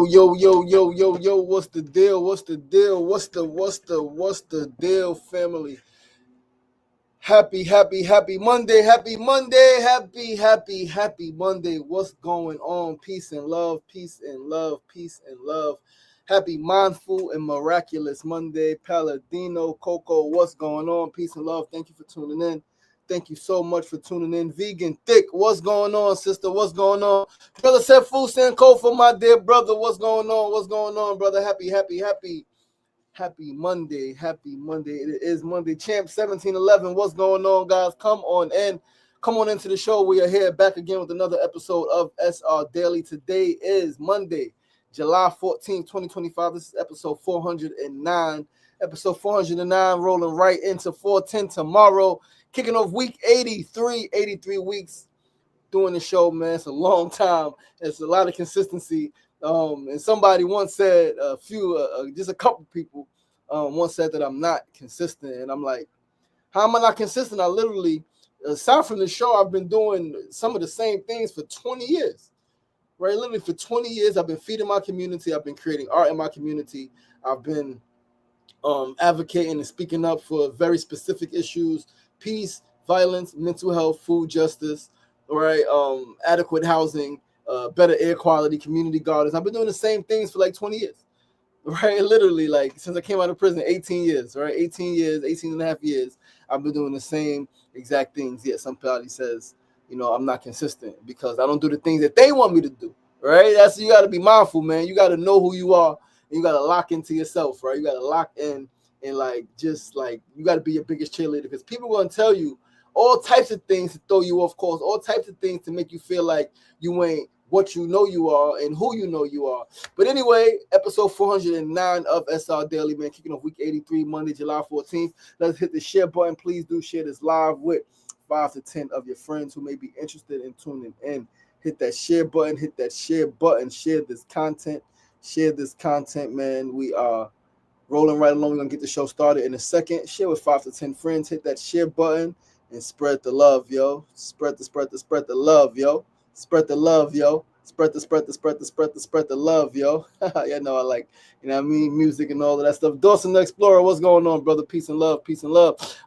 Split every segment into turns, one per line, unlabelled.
Yo, what's the deal? What's the deal, family? Happy Monday, happy Monday. What's going on? Peace and love. Happy Mindful and Miraculous Monday, Paladino, Coco, what's going on? Peace and love. Thank you for tuning in. Thank you so much for tuning in. Vegan Thick, what's going on, sister? What's going on? Brother Sefu Sankofa, my dear brother, what's going on? What's going on, brother? Happy Monday. It is Monday. Champ 1711, what's going on, guys? Come on into the show. We are here back again with another episode of SRDaily. Today is Monday, July 14th, 2025. This is episode 409. Episode 409, rolling right into 410 tomorrow. Kicking off week 83 weeks doing the show, man. It's a long time. It's a lot of consistency. And somebody once said, just a couple people once said that I'm not consistent. And I'm like, how am I not consistent? I literally, aside from the show, I've been doing some of the same things for 20 years. Right? Literally for 20 years, I've been feeding my community. I've been creating art in my community. I've been advocating and speaking up for very specific issues: peace, violence, mental health, food justice, right? Adequate housing, better air quality, community gardens. I've been doing the same things for like 20 years, right? Literally, like since I came out of prison, 18 years, right? 18 and a half years. I've been doing the same exact things. Yet somebody says, I'm not consistent because I don't do the things that they want me to do, right? You got to be mindful, man. You got to know who you are. And you got to lock into yourself, right? You got to lock in and you got to be your biggest cheerleader, because people are going to tell you all types of things to throw you off course, all types of things to make you feel like you ain't what you know you are and who you know you are. But anyway, episode 409 of SRDaily, man, kicking off week 83, Monday, July 14th. Let's hit the share button. Please do share this live with 5 to 10 of your friends who may be interested in tuning in. Hit that share button, share this content, man. We are rolling right along. We're going to get the show started in a second. Share with 5 to 10 friends. Hit that share button and spread the love, yo. Spread the love, yo. Spread the love, yo. Spread the love, yo. I like, music and all of that stuff. Dawson the Explorer, what's going on, brother? Peace and love.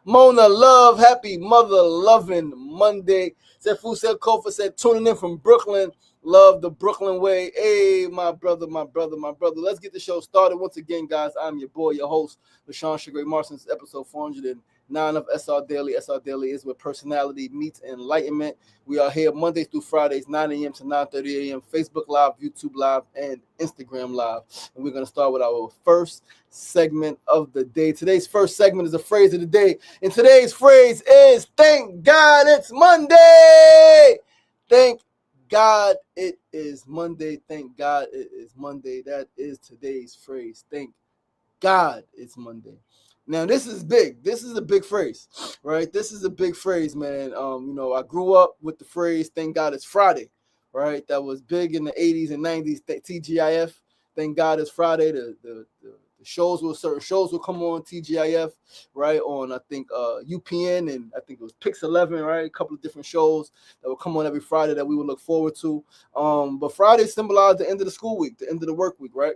Mona Love, happy mother loving Monday. Sefu said, Kofa said, tuning in from Brooklyn. Love the Brooklyn way. Hey, my brother. Let's get the show started. Once again, guys, I'm your boy, your host, LaShawn Sugar Marson. This is episode 409 of SRDaily. SRDaily is where personality meets enlightenment. We are here Mondays through Fridays, 9 a.m. to 9:30 a.m. Facebook Live, YouTube Live, and Instagram Live. And we're going to start with our first segment of the day. Today's first segment is a phrase of the day. And today's phrase is, thank God it's Monday. Thank God it is Monday. Thank God it is Monday. That is today's phrase. Thank God it's Monday. Now, this is big. This is a big phrase, right? This is a big phrase, man. I grew up with the phrase, thank God it's Friday, right? That was big in the 80s and 90s, TGIF. Thank God it's Friday. The certain shows will come on TGIF, right? On, I think, UPN, and I think it was Pix 11, right? A couple of different shows that will come on every Friday that we would look forward to. But Friday symbolized the end of the school week, the end of the work week, right?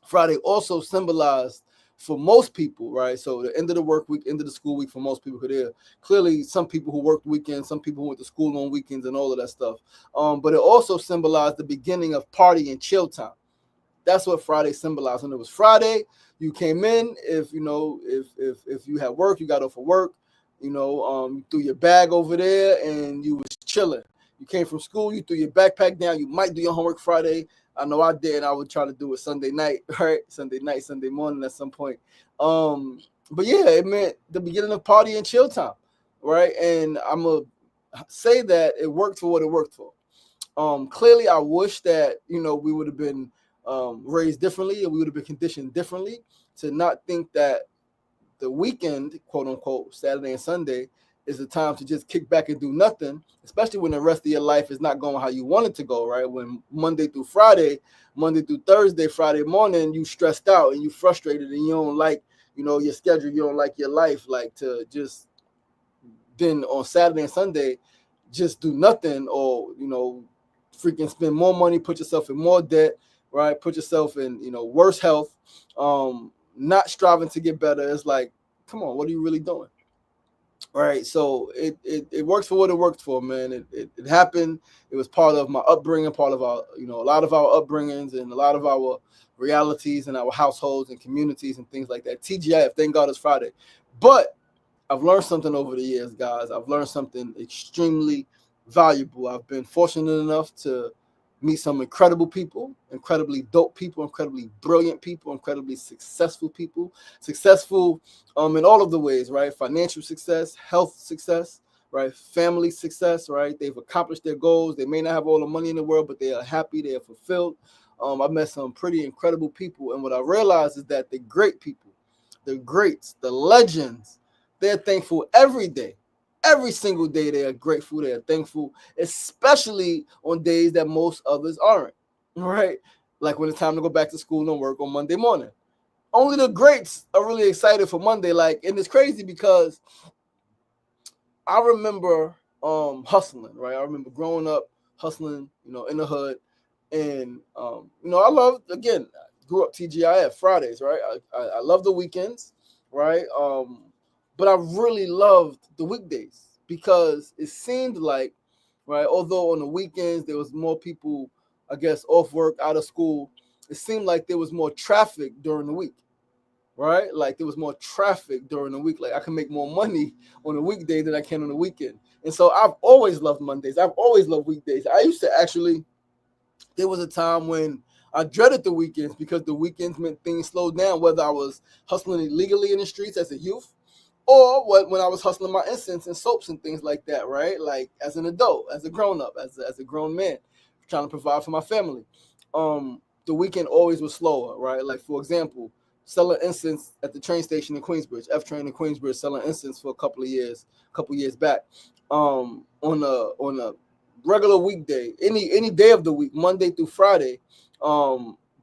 Friday also symbolized, for most people, right? So the end of the work week, end of the school week for most people. There clearly some people who worked weekends, some people who went to school on weekends and all of that stuff. But it also symbolized the beginning of party and chill time. That's what Friday symbolized. When it was Friday, you came in. If you had work, you got off of work. You threw your bag over there and you was chilling. You came from school, you threw your backpack down. You might do your homework Friday. I know I did, and I would try to do it Sunday night, right? Sunday night, Sunday morning at some point. But yeah, it meant the beginning of party and chill time, right? And I'm going to say that it worked for what it worked for. Clearly, I wish that, we would have been raised differently, and we would have been conditioned differently to not think that the weekend, quote unquote, Saturday and Sunday, is the time to just kick back and do nothing, especially when the rest of your life is not going how you want it to go, right? When Monday through Thursday, Friday morning, you stressed out and you frustrated and you don't like, your schedule, you don't like your life, like to just then on Saturday and Sunday, just do nothing or, freaking spend more money, put yourself in more debt, right? Put yourself in, worse health, not striving to get better. It's like, come on, what are you really doing? Right. So it works for what it worked for, man. It happened. It was part of my upbringing, part of our, a lot of our upbringings and a lot of our realities and our households and communities and things like that. TGIF, thank God it's Friday. But I've learned something over the years, guys. I've learned something extremely valuable. I've been fortunate enough to meet some incredible people, incredibly dope people, incredibly brilliant people, incredibly successful in all of the ways, right? Financial success, health success, right? Family success, right? They've accomplished their goals. They may not have all the money in the world, but they are happy, they are fulfilled. I've met some pretty incredible people, and what I realized is that the great people, the greats, the legends, they're thankful every day. Every single day they are grateful, they are thankful, especially on days that most others aren't, right? Like when it's time to go back to school and work on Monday morning. Only the greats are really excited for Monday. And it's crazy because I remember hustling, right? I remember growing up hustling, in the hood. And, I love, again, grew up TGIF Fridays, right? I love the weekends, right? But I really loved the weekdays because it seemed like, right, although on the weekends there was more people, I guess, off work, out of school, it seemed like there was more traffic during the week, right? Like there was more traffic during the week. Like I can make more money on a weekday than I can on the weekend. And so I've always loved Mondays. I've always loved weekdays. I used to actually, there was a time when I dreaded the weekends because the weekends meant things slowed down, whether I was hustling illegally in the streets as a youth or when I was hustling my incense and soaps and things like that, right? Like as an adult, as a grown-up, as a grown man, trying to provide for my family. The weekend always was slower, right? Like, for example, selling incense at the train station in Queensbridge, F train in Queensbridge, selling incense for a couple years back. On a regular weekday, any day of the week, Monday through Friday,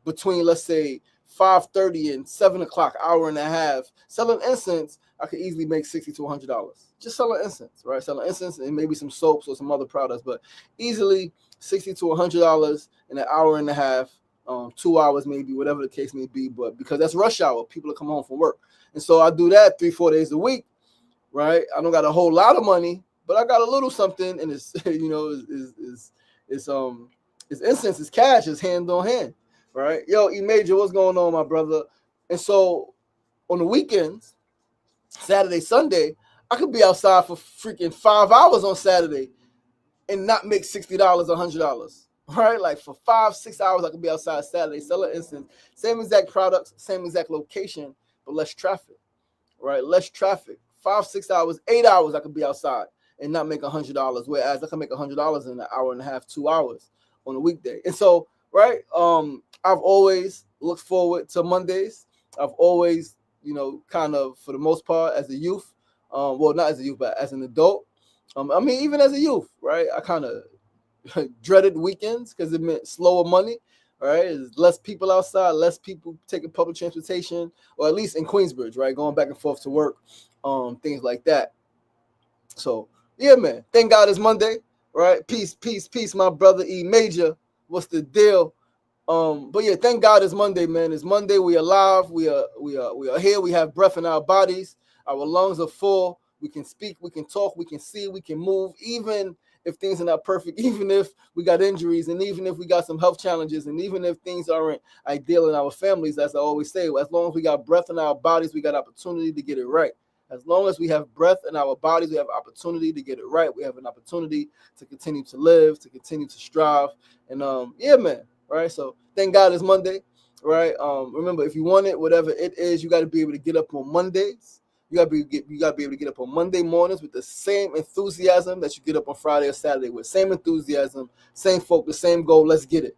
between, let's say, 5:30 and 7 o'clock, hour and a half, selling incense, I could easily make $60 to $100 just selling incense, right? Selling incense and maybe some soaps or some other products, but easily $60 to $100 in an hour and a half, 2 hours maybe, whatever the case may be. But because that's rush hour, people are coming home from work, and so I do that 3-4 days a week, right? I don't got a whole lot of money, but I got a little something, and it's it's incense, it's cash, it's hand on hand, right? Yo, E Major, what's going on, my brother? And so on the weekends, Saturday, Sunday, I could be outside for freaking 5 hours on Saturday and not make $60, $100, right? Like for 5-6 hours, I could be outside Saturday selling incense, same exact products, same exact location, but less traffic, right? Less traffic. 5-6 hours, 8 hours, I could be outside and not make $100, whereas I can make $100 in an hour and a half, 2 hours on a weekday. And so, right, I've always looked forward to Mondays. I've always, kind of, for the most part, as a youth, well, not as a youth, but as an adult, I mean, even as a youth, right, I kind of dreaded weekends because it meant slower money, right? There's less people outside, less people taking public transportation, or at least in Queensbridge, right, going back and forth to work, things like that. So, yeah, man, thank God it's Monday, right? Peace, peace, peace, my brother E Major. What's the deal? But yeah, thank God it's Monday, man. It's Monday. We are alive. We are here. We have breath in our bodies. Our lungs are full. We can speak. We can talk. We can see. We can move. Even if things are not perfect, even if we got injuries, and even if we got some health challenges, and even if things aren't ideal in our families, as I always say, as long as we got breath in our bodies, we got opportunity to get it right. As long as we have breath in our bodies, we have opportunity to get it right. We have an opportunity to continue to live, to continue to strive. And yeah, man. Right. So thank God it's Monday. Right. Remember, if you want it, whatever it is, you got to be able to get up on Mondays. You got to be able to get up on Monday mornings with the same enthusiasm that you get up on Friday or Saturday with. Same enthusiasm, same focus, same goal. Let's get it.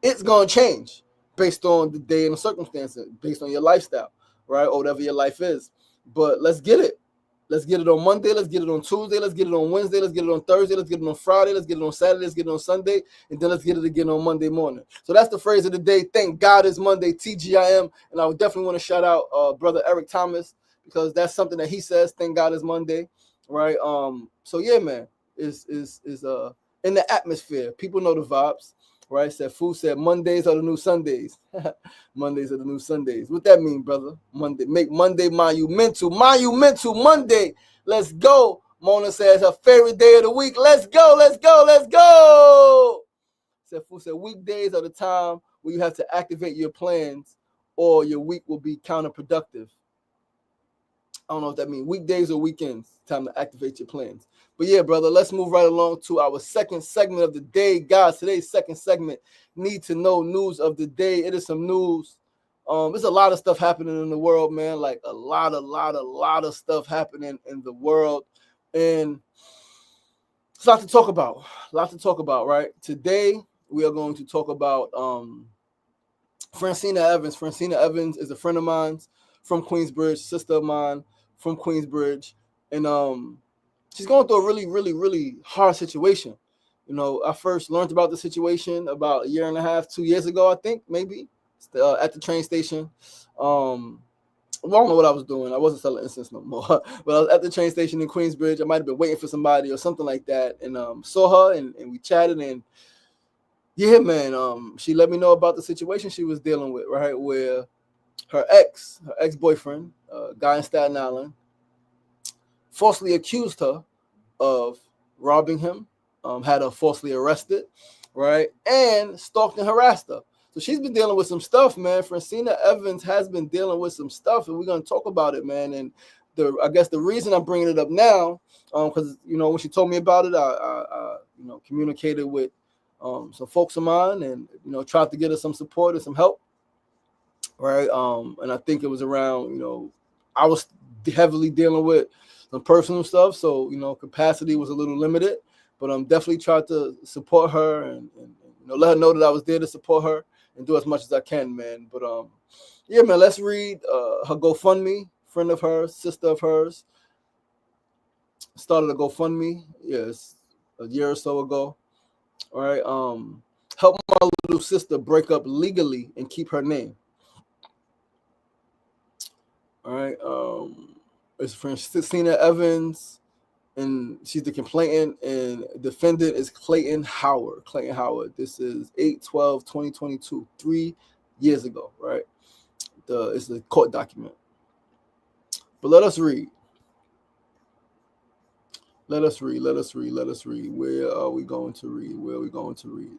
It's gonna change based on the day and the circumstances, based on your lifestyle, right, or whatever your life is. But let's get it. Let's get it on Monday. Let's get it on Tuesday. Let's get it on Wednesday. Let's get it on Thursday. Let's get it on Friday. Let's get it on Saturday. Let's get it on Sunday. And then let's get it again on Monday morning. So that's the phrase of the day. Thank God it's Monday, TGIM. And I would definitely want to shout out Brother Eric Thomas, because that's something that he says. Thank God it's Monday, right? So yeah, man, is in the atmosphere. People know the vibes. right? Said Food said Mondays are the new Sundays. Mondays are the new Sundays. What that mean, brother? Monday. Make Monday monumental. Monumental Monday. Let's go. Mona says her favorite day of the week. Let's go. Let's go. Let's go. Said Food said weekdays are the time where you have to activate your plans or your week will be counterproductive. I don't know what that means. Weekdays or weekends. Time to activate your plans. But yeah, brother, let's move right along to our second segment of the day. Guys, today's second segment, need to know news of the day. It is some news. There's a lot of stuff happening in the world, man. Like a lot of stuff happening in the world. And it's a lot to talk about. A lot to talk about, right? Today, we are going to talk about Francina Evans. Francina Evans is a friend of mine from Queensbridge, sister of mine from Queensbridge. And she's going through a really hard situation. You know, I first learned about the situation about a year and a half, 2 years ago, I think, maybe, at the train station. I don't know what I was doing. I wasn't selling incense no more. But I was at the train station in Queensbridge. I might have been waiting for somebody or something like that. And saw her and we chatted. And yeah, man, she let me know about the situation she was dealing with, right? Where her ex-boyfriend, guy in Staten Island, falsely accused her of robbing him, had her falsely arrested, right? And stalked and harassed her. So she's been dealing with some stuff, man. Francina Evans has been dealing with some stuff, and we're going to talk about it, man. And I guess the reason I'm bringing it up now, because, you know, when she told me about it, I communicated with some folks of mine and, you know, tried to get her some support and some help, right? And I think it was around, you know, I was heavily dealing with some personal stuff, so, you know, capacity was a little limited, but definitely tried to support her and you know, let her know that I was there to support her and do as much as I can, man. But yeah, man, let's read her GoFundMe. Friend of hers, sister of hers, started a GoFundMe, yes, a year or so ago. All right, help my little sister break up legally and keep her name. All right, it's Francina Evans, and she's the complainant, and defendant is Clayton Howard. This is 8/12/2022, 3 years ago, right? It's a court document. But let us read. Let us read. Where are we going to read? We are going to read.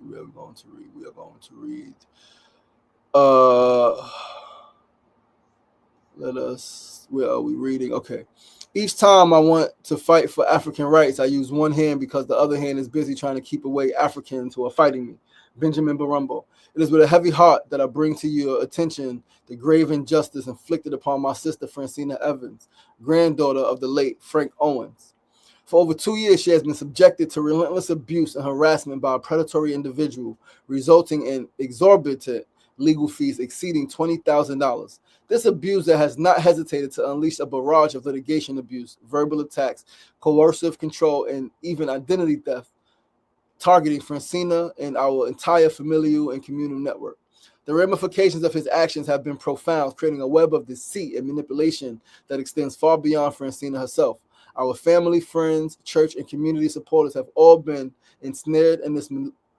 Where are we reading? Okay. Each time I want to fight for African rights, I use one hand because the other hand is busy trying to keep away Africans who are fighting me. Benjamin Barumbo. It is with a heavy heart that I bring to your attention the grave injustice inflicted upon my sister Francina Evans, granddaughter of the late Frank Owens. For over 2 years, she has been subjected to relentless abuse and harassment by a predatory individual, resulting in exorbitant legal fees exceeding $20,000. This abuser has not hesitated to unleash a barrage of litigation abuse, verbal attacks, coercive control, and even identity theft, targeting Francina and our entire familial and communal network. The ramifications of his actions have been profound, creating a web of deceit and manipulation that extends far beyond Francina herself. Our family, friends, church, and community supporters have all been ensnared in this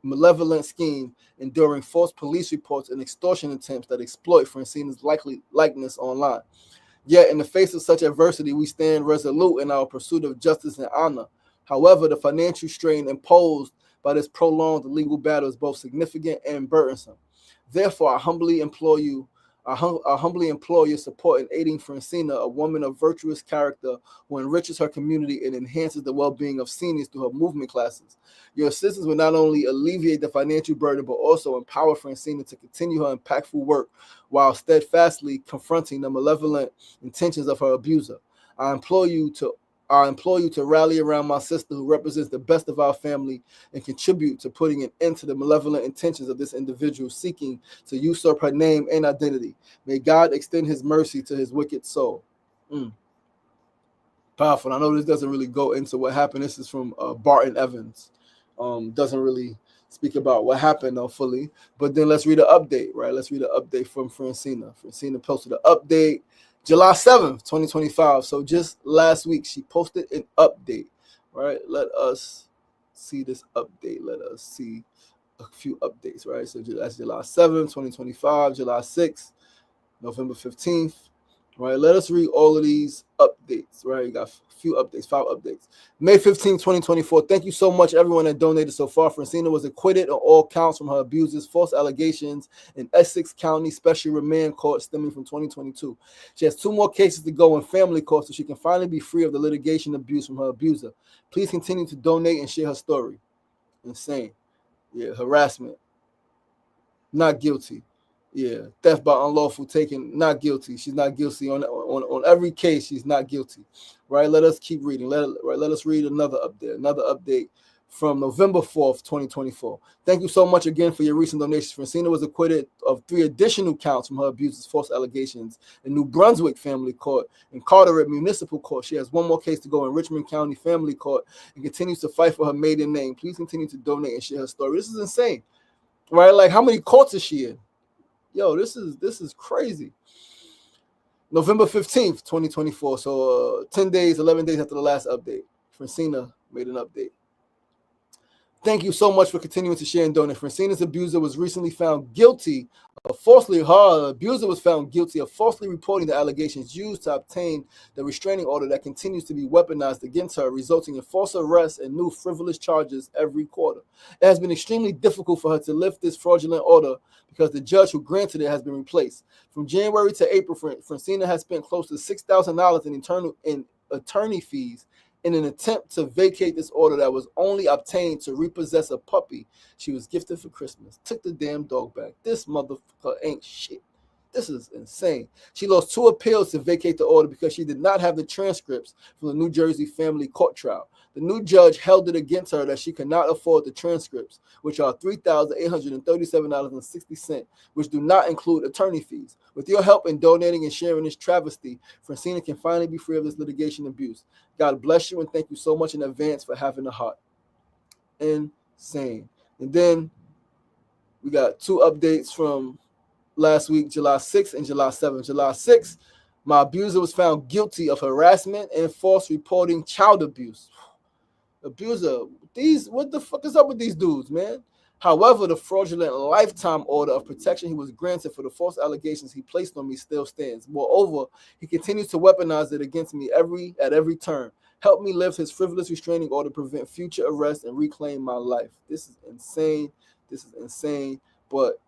malevolent scheme, enduring false police reports and extortion attempts that exploit Francina's likely likeness online. Yet, in the face of such adversity, we stand resolute in our pursuit of justice and honor. However, the financial strain imposed by this prolonged legal battle is both significant and burdensome. Therefore, I humbly implore your support in aiding Francina, a woman of virtuous character who enriches her community and enhances the well-being of seniors through her movement classes. Your assistance will not only alleviate the financial burden, but also empower Francina to continue her impactful work while steadfastly confronting the malevolent intentions of her abuser. I implore you to rally around my sister who represents the best of our family and contribute to putting an end to the malevolent intentions of this individual seeking to usurp her name and identity. May God extend his mercy to his wicked soul. Powerful. I know this doesn't really go into what happened. This is from Barton Evans. Doesn't really speak about what happened fully. But then let's read an update, right? Let's read an update from Francina. Francina posted an update July 7th, 2025. So just last week, she posted an update, right? Let us see this update. Let us see. a few updates, right? So that's July 7th, 2025, July 6th, November 15th, right? Let us read all of these updates, right? You got a few updates, 5 updates. May 15th, 2024. Thank you so much, everyone that donated so far. Francina was acquitted on all counts from her abuses, false allegations in Essex County Special Remand Court stemming from 2022. She has 2 more cases to go in family court so she can finally be free of the litigation abuse from her abuser. Please continue to donate and share her story. Insane. Yeah, harassment. Not guilty. Yeah, theft by unlawful taking, not guilty. She's not guilty on every case. She's not guilty, right? Let us keep reading. Let us read another update from November 4th, 2024. Thank you so much again for your recent donations. Francina was acquitted of 3 additional counts from her abuses, false allegations in New Brunswick Family Court and Carteret Municipal Court. She has 1 more case to go in Richmond County Family Court and continues to fight for her maiden name. Please continue to donate and share her story. This is insane, right? Like, how many courts is she in? Yo, this is crazy. November 15th, 2024. So 10 days, 11 days after the last update, Francina made an update. Thank you so much for continuing to share and donate. Francina's abuser was recently found guilty of falsely reporting the allegations used to obtain the restraining order that continues to be weaponized against her, resulting in false arrests and new frivolous charges every quarter. It has been extremely difficult for her to lift this fraudulent order because the judge who granted it has been replaced. From January to April, Francina has spent close to $6,000 in attorney fees in an attempt to vacate this order that was only obtained to repossess a puppy she was gifted for Christmas. Took the damn dog back. This motherfucker ain't shit. This is insane. She lost 2 appeals to vacate the order because she did not have the transcripts from the New Jersey family court trial. The new judge held it against her that she could not afford the transcripts, which are $3,837.60, which do not include attorney fees. With your help in donating and sharing this travesty, Francina can finally be free of this litigation abuse. God bless you, and thank you so much in advance for having a heart. Insane. And then we got 2 updates from last week, July 6th and July 7th. July 6th, my abuser was found guilty of harassment and false reporting child abuse. Abuser, what the fuck is up with these dudes, man? However, the fraudulent lifetime order of protection he was granted for the false allegations he placed on me still stands. Moreover, he continues to weaponize it against me at every turn. Help me lift his frivolous restraining order, prevent future arrest, and reclaim my life. This is insane. But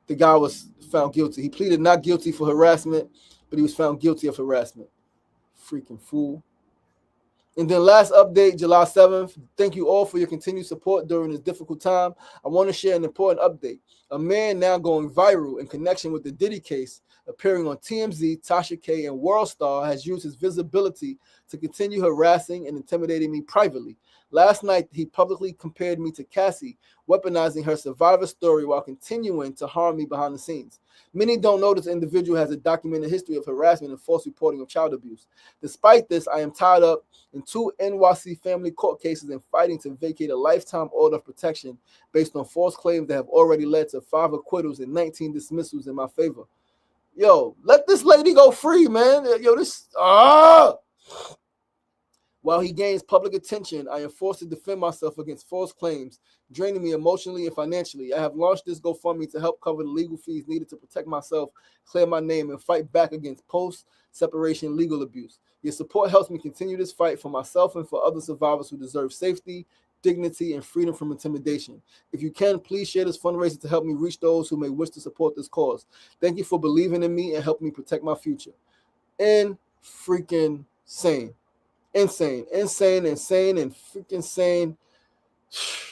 the guy was found guilty. He pleaded not guilty for harassment, but he was found guilty of harassment. Freaking fool. And then last update, July 7th. Thank you all for your continued support during this difficult time. I want to share an important update. A man now going viral in connection with the Diddy case, appearing on TMZ, Tasha K, and World Star, has used his visibility to continue harassing and intimidating me privately. Last night, he publicly compared me to Cassie, weaponizing her survivor story while continuing to harm me behind the scenes. Many don't know this individual has a documented history of harassment and false reporting of child abuse. Despite this, I am tied up in 2 NYC family court cases and fighting to vacate a lifetime order of protection based on false claims that have already led to 5 acquittals and 19 dismissals in my favor. Yo, let this lady go free, man. Yo, While he gains public attention, I am forced to defend myself against false claims, draining me emotionally and financially. I have launched this GoFundMe to help cover the legal fees needed to protect myself, clear my name, and fight back against post-separation legal abuse. Your support helps me continue this fight for myself and for other survivors who deserve safety, dignity, and freedom from intimidation. If you can, please share this fundraiser to help me reach those who may wish to support this cause. Thank you for believing in me and helping me protect my future. Freaking sane. Insane, and freaking sane.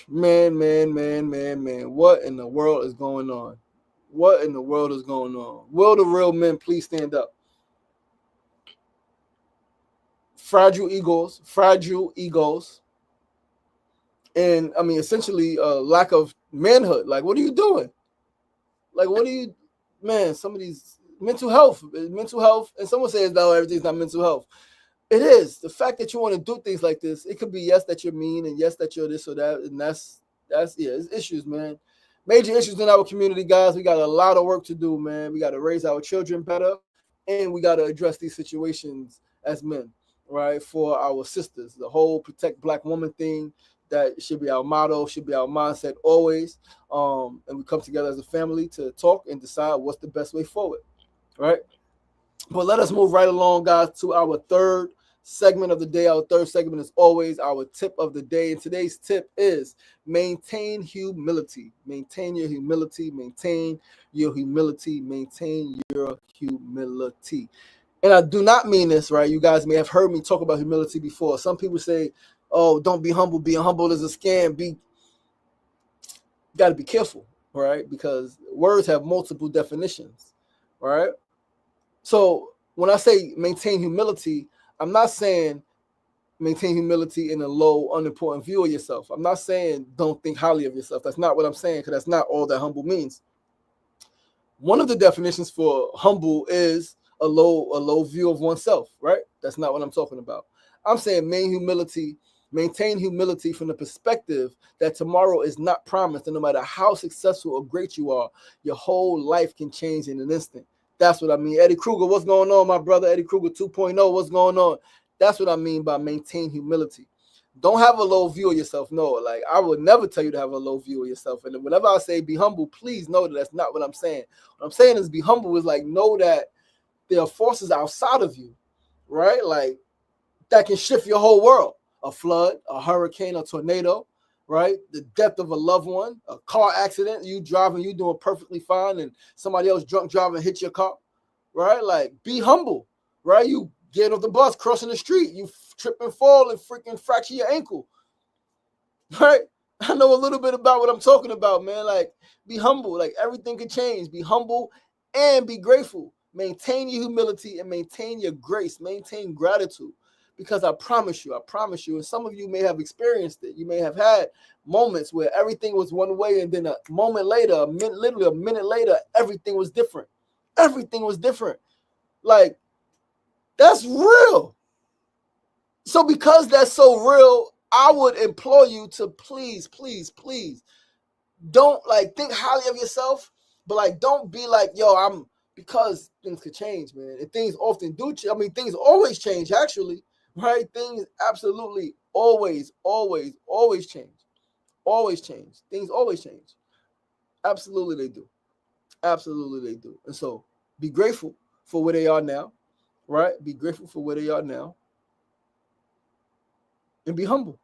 Man. What in the world is going on? Will the real men please stand up? Fragile egos. And I mean, essentially, lack of manhood. Like, what are you doing? Some of these mental health, and someone says, no, everything's not mental health. It is. The fact that you want to do things like this, it could be yes that you're mean and yes that you're this or that, and that's it's issues, man. Major issues in our community, guys. We got a lot of work to do, man. We got to raise our children better, and we got to address these situations as men, right? For our sisters, the whole protect black woman thing, That should be our motto, should be our mindset always. And we come together as a family to talk and decide what's the best way forward, right? But let us move right along, guys, to our third segment of the day. Our third segment is always our tip of the day. And today's tip is maintain humility. Maintain your humility. Maintain your humility. Maintain your humility. And I do not mean this, right? You guys may have heard me talk about humility before. Some people say, oh, don't be humble. Being humble is a scam. You got to be careful, right? Because words have multiple definitions, right? So when I say maintain humility, I'm not saying maintain humility in a low, unimportant view of yourself. I'm not saying don't think highly of yourself. That's not what I'm saying, because that's not all that humble means. One of the definitions for humble is a low view of oneself, right? That's not what I'm talking about. I'm saying maintain humility from the perspective that tomorrow is not promised, and no matter how successful or great you are, your whole life can change in an instant. That's what I mean. Eddie Kruger, what's going on, my brother? Eddie Kruger 2.0, what's going on? That's what I mean by maintain humility. Don't have a low view of yourself. No, like I would never tell you to have a low view of yourself. And whenever I say be humble, please know that that's not what I'm saying. What I'm saying is be humble is like know that there are forces outside of you, right? Like that can shift your whole world. A flood, a hurricane, a tornado, right? The death of a loved one, a car accident, you driving, you doing perfectly fine, and somebody else drunk driving hit your car, right? Like, be humble, right? You get off the bus, crossing the street, you trip and fall and freaking fracture your ankle, right? I know a little bit about what I'm talking about, man. Like, be humble. Like, everything can change. Be humble and be grateful. Maintain your humility and maintain your grace. Maintain gratitude. Because I promise you, and some of you may have experienced it. You may have had moments where everything was one way, and then a moment later, literally a minute later, everything was different. Everything was different. Like, that's real. So because that's so real, I would implore you to please don't like think highly of yourself, but like don't be like, yo, because things could change, man. And things often do change. I mean, things always change, actually. Right? Things absolutely always change. Always change. Things always change. Absolutely they do. Absolutely they do. And so be grateful for where they are now. Right? Be grateful for where they are now. And be humble.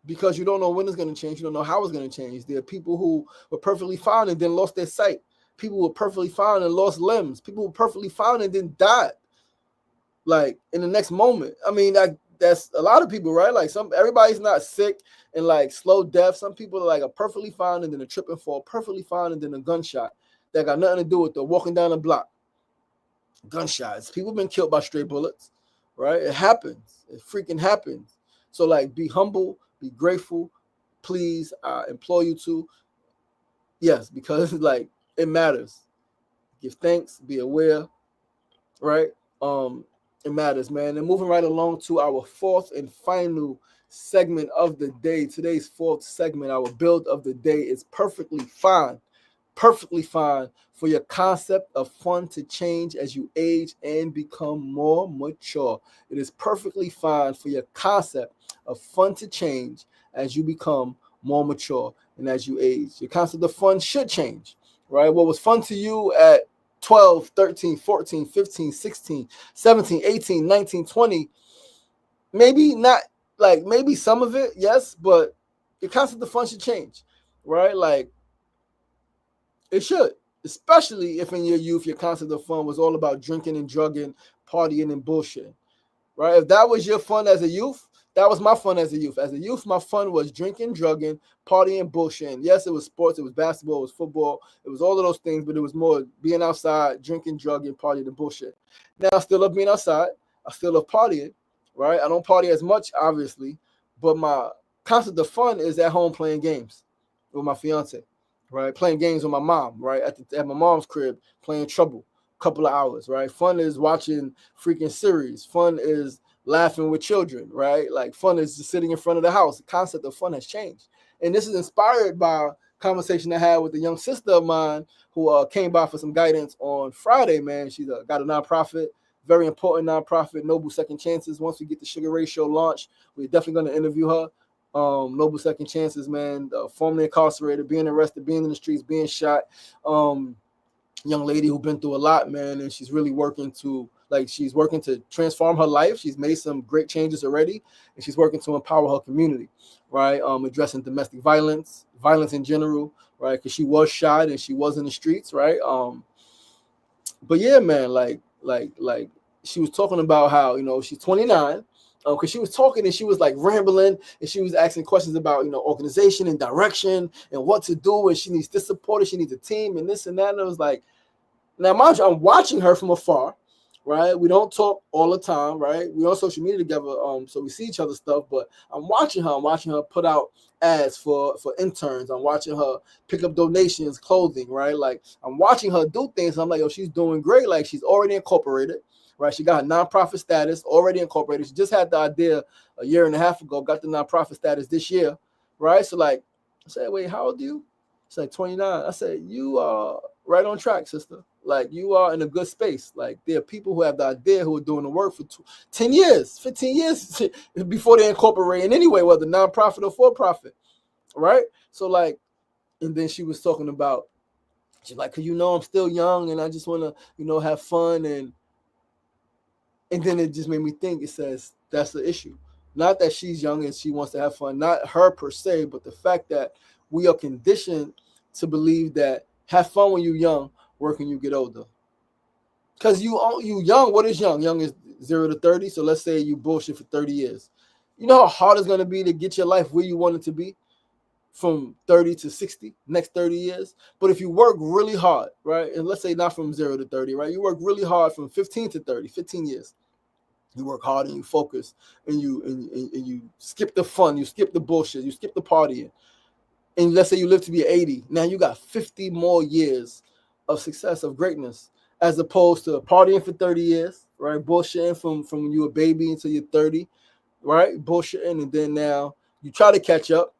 Because you don't know when it's going to change. You don't know how it's going to change. There are people who were perfectly fine and then lost their sight. People who were perfectly fine and lost limbs. People who were perfectly fine and then died. Like in the next moment. I mean, that's a lot of people, right? Like everybody's not sick and like slow death. Some people are like perfectly fine and then a trip and fall, perfectly fine and then a gunshot that got nothing to do with the walking down the block. Gunshots. People been killed by stray bullets, right? It happens. It freaking happens. So like be humble, be grateful. Please, I implore you to. Yes, because like it matters. Give thanks, be aware, right? It matters, man. And moving right along to our fourth and final segment of the day. Today's fourth segment, our build of the day, is perfectly fine for your concept of fun to change as you age and become more mature. It is perfectly fine for your concept of fun to change as you become more mature and as you age. Your concept of fun should change, right? What was fun to you at 12, 13, 14, 15, 16, 17, 18, 19, 20. Maybe not, like maybe some of it, yes, but your concept of fun should change, right? Like it should, especially if in your youth, your concept of fun was all about drinking and drugging, partying and bullshit, right? If that was your fun as a youth, that was my fun as a youth. As a youth, my fun was drinking, drugging, partying, bullshitting. Yes, it was sports, it was basketball, it was football, it was all of those things, but it was more being outside, drinking, drugging, partying, and bullshit. Now, I still love being outside. I still love partying, right? I don't party as much, obviously, but my concept of fun is at home playing games with my fiance, right? Playing games with my mom, right? At my mom's crib, playing Trouble, couple of hours, right? Fun is watching freaking series. Fun is laughing with children, right? Like fun is just sitting in front of the house. The concept of fun has changed. And this is inspired by a conversation I had with a young sister of mine who came by for some guidance on Friday, man. She's got a nonprofit, very important nonprofit, Noble Second Chances. Once we get the Sugar Ray Show launched, we're definitely going to interview her. Noble Second Chances, man, formerly incarcerated, being arrested, being in the streets, being shot. Young lady who been through a lot, man, and she's really working to transform her life. She's made some great changes already, and she's working to empower her community, right? Addressing domestic violence in general, right? Because she was shot and she was in the streets, right? But yeah, man, like she was talking about how, she's 29, because she was talking and she was like rambling and she was asking questions about, organization and direction and what to do, and she needs this support and she needs a team and this and that. And I was like, now mind you, I'm watching her from afar, right? We don't talk all the time, right? We on social media together, so we see each other's stuff, but I'm watching her put out ads for interns. I'm watching her pick up donations, clothing, right? Like, I'm watching her do things. I'm like, yo, she's doing great. Like, she's already incorporated, right? She got a nonprofit status, already incorporated. She just had the idea a year and a half ago, got the nonprofit status this year, right? So like, I said, wait, how old are you? She's like 29. I said, you are right on track, sister. Like, you are in a good space. Like, there are people who have the idea, who are doing the work for 10 years, 15 years before they incorporate in any way, whether nonprofit or for profit, right? So like, and then she was talking about, she's like, cause I'm still young and I just want to, have fun, and then it just made me think. It says that's the issue. Not that she's young and she wants to have fun, not her per se, but the fact that we are conditioned to believe that have fun when you're young, work when you get older. Because you young, what is young? Young is 0 to 30. So let's say you bullshit for 30 years. You know how hard it's going to be to get your life where you want it to be from 30 to 60, next 30 years. But if you work really hard, right? And let's say not from 0 to 30, right? You work really hard from 15 to 30, 15 years. You work hard and you focus and you skip the fun, you skip the bullshit, you skip the partying. And let's say you live to be 80. Now you got 50 more years of success, of greatness, as opposed to partying for 30 years, right? Bullshitting from when you were a baby until you're 30, right? Bullshitting, and then now you try to catch up.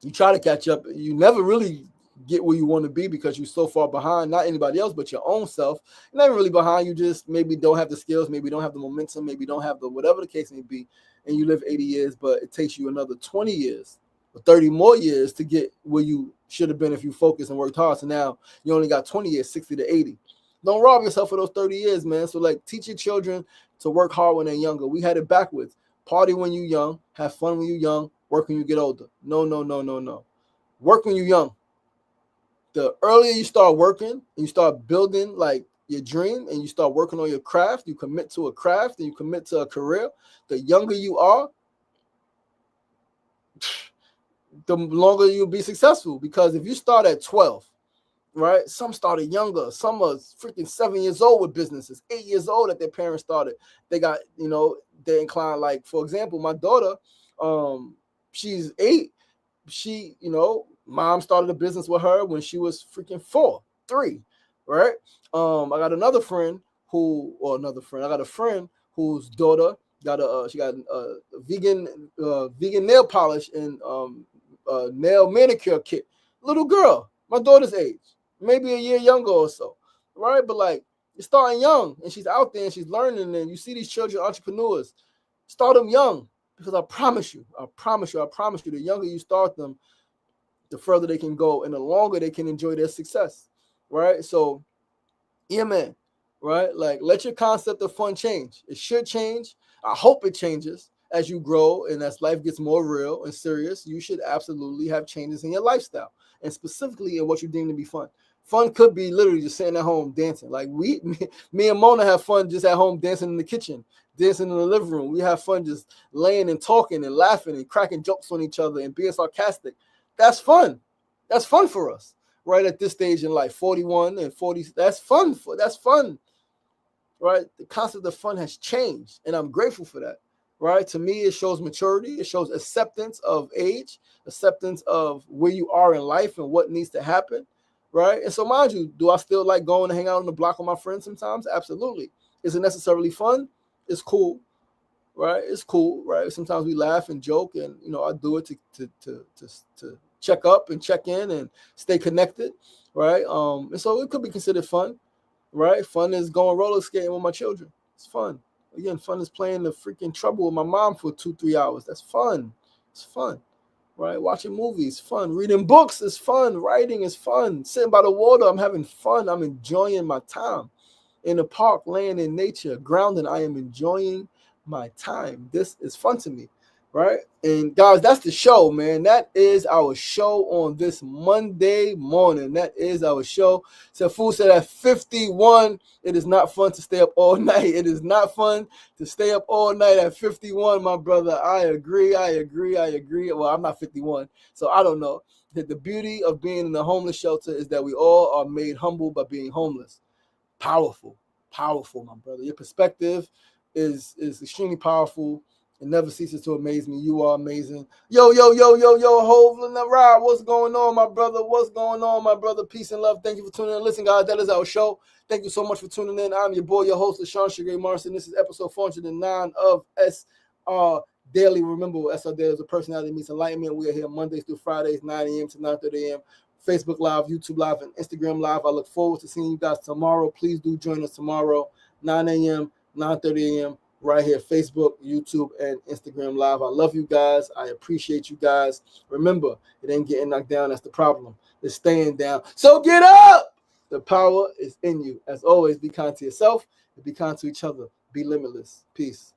You never really get where you want to be because you're so far behind, not anybody else, but your own self. You're not really behind. You just maybe don't have the skills, maybe don't have the momentum, maybe don't have the whatever the case may be, and you live 80 years, but it takes you another 20 years or 30 more years to get where you should have been if you focused and worked hard. So now you only got 20 years, 60 to 80. Don't rob yourself for those 30 years, man. So like, teach your children to work hard when they're younger. We had it backwards. Party when you're young, have fun when you're young, work when you get older. No. Work when you're young. The earlier you start working and you start building like your dream and you start working on your craft, you commit to a craft and you commit to a career, the younger you are, the longer you'll be successful. Because if you start at 12, right? Some started younger. Some are freaking 7 years old with businesses, 8 years old that their parents started. They got, they're inclined. Like, for example, my daughter, she's 8. She, mom started a business with her when she was freaking 4, 3, right? I got a friend whose daughter got a vegan nail polish and nail manicure kit. Little girl, my daughter's age, maybe a year younger or so, right? But like, you're starting young and she's out there and she's learning, and you see these children entrepreneurs, start them young, because I promise you, the younger you start them, the further they can go and the longer they can enjoy their success, right? So, yeah, man, right? Like, let your concept of fun change. It should change. I hope it changes as you grow and as life gets more real and serious. You should absolutely have changes in your lifestyle, and specifically in what you deem to be fun. Fun could be literally just sitting at home dancing. Like me and Mona have fun just at home dancing in the kitchen, dancing in the living room. We have fun just laying and talking and laughing and cracking jokes on each other and being sarcastic. That's fun. That's fun for us right at this stage in life, 41 and 40. That's fun. That's fun, right? The concept of fun has changed, and I'm grateful for that, right? To me, it shows maturity. It shows acceptance of age, acceptance of where you are in life and what needs to happen, right? And so, mind you, do I still like going to hang out on the block with my friends sometimes? Absolutely. Is it necessarily fun? It's cool, right? It's cool, right? Sometimes we laugh and joke, and I do it to check up and check in and stay connected, right? And so it could be considered fun, right? Fun is going roller skating with my children. It's fun. Again, fun is playing the freaking trouble with my mom for 2-3 hours. That's fun. It's fun, right? Watching movies, fun. Reading books is fun. Writing is fun. Sitting by the water, I'm having fun. I'm enjoying my time. In the park, laying in nature, grounding, I am enjoying my time. This is fun to me, right? And guys, that's the show, man. That is our show on this Monday morning. That is our show. So Fool said at 51, it is not fun to stay up all night. It is not fun to stay up all night at 51, my brother. I agree. Well, I'm not 51, so I don't know. The beauty of being in a homeless shelter is that we all are made humble by being homeless. Powerful, my brother. Your perspective is extremely powerful. It never ceases to amaze me. You are amazing. Yo, Hov and the Ride. What's going on, my brother? What's going on, my brother? Peace and love. Thank you for tuning in. Listen, guys, that is our show. Thank you so much for tuning in. I'm your boy, your host, LaShawn Shagray Marson. This is episode 409 of SRDaily. Remember, SRDaily is a personality meets enlightenment. We are here Mondays through Fridays, 9 a.m. to 9:30 a.m. Facebook Live, YouTube Live, and Instagram Live. I look forward to seeing you guys tomorrow. Please do join us tomorrow, 9 a.m., 9:30 a.m., right here, Facebook, YouTube, and Instagram Live. I love you guys. I appreciate you guys. Remember, it ain't getting knocked down. That's the problem. It's staying down. So get up! The power is in you. As always, be kind to yourself and be kind to each other. Be limitless. Peace.